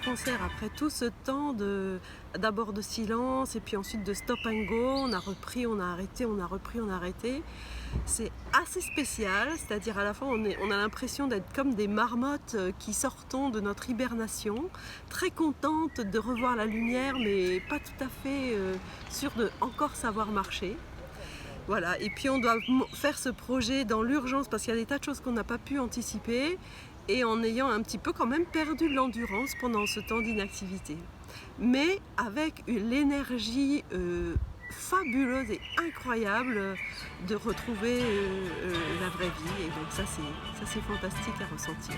concert, après tout ce temps d'abord de silence et puis ensuite de stop and go, on a repris, on a arrêté, on a repris, on a arrêté. C'est assez spécial, c'est-à-dire à la fois on a l'impression d'être comme des marmottes qui sortons de notre hibernation, très contentes de revoir la lumière mais pas tout à fait sûres de encore savoir marcher. Voilà, et puis on doit faire ce projet dans l'urgence parce qu'il y a des tas de choses qu'on n'a pas pu anticiper et en ayant un petit peu quand même perdu de l'endurance pendant ce temps d'inactivité. Mais avec l'énergie fabuleuse et incroyable de retrouver la vraie vie, et donc ça c'est fantastique à ressentir.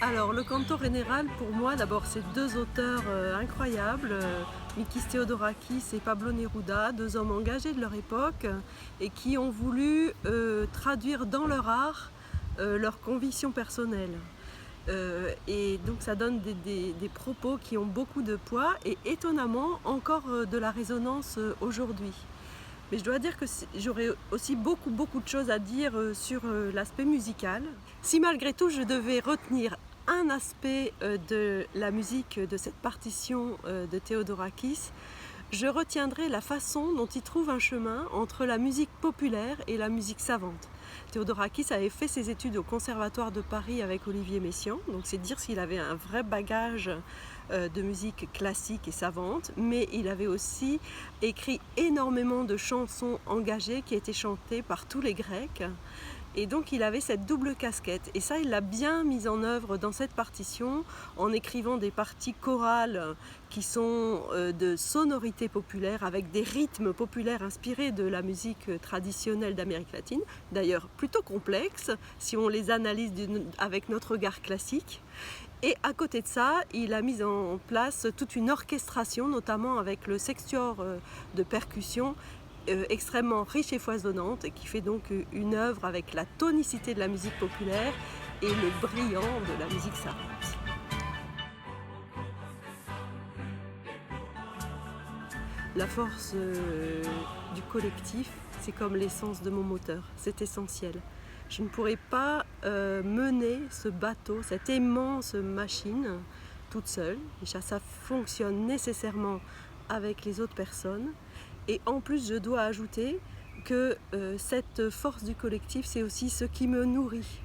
Alors le canto général pour moi d'abord c'est deux auteurs incroyables, Mikis Theodorakis et Pablo Neruda, deux hommes engagés de leur époque et qui ont voulu traduire dans leur art leurs convictions personnelles. Et donc ça donne des propos qui ont beaucoup de poids et étonnamment encore de la résonance aujourd'hui. Mais je dois dire que j'aurais aussi beaucoup de choses à dire sur l'aspect musical. Si malgré tout je devais retenir un aspect de la musique de cette partition de Theodorakis, je retiendrai la façon dont il trouve un chemin entre la musique populaire et la musique savante. Theodorakis avait fait ses études au Conservatoire de Paris avec Olivier Messiaen, donc c'est dire s'il avait un vrai bagage de musique classique et savante, mais il avait aussi écrit énormément de chansons engagées qui étaient chantées par tous les Grecs. Et donc il avait cette double casquette et ça il l'a bien mise en œuvre dans cette partition en écrivant des parties chorales qui sont de sonorités populaires avec des rythmes populaires inspirés de la musique traditionnelle d'Amérique latine, d'ailleurs plutôt complexes si on les analyse avec notre regard classique. Et à côté de ça, il a mis en place toute une orchestration, notamment avec le sextuor de percussion extrêmement riche et foisonnante et qui fait donc une œuvre avec la tonicité de la musique populaire et le brillant de la musique savante. La force du collectif, c'est comme l'essence de mon moteur, c'est essentiel. Je ne pourrais pas mener ce bateau, cette immense machine toute seule. Ça fonctionne nécessairement avec les autres personnes. Et en plus, je dois ajouter que cette force du collectif, c'est aussi ce qui me nourrit.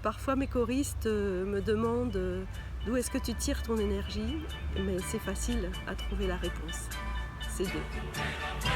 Parfois, mes choristes me demandent d'où est-ce que tu tires ton énergie, mais c'est facile à trouver la réponse. C'est d'eux.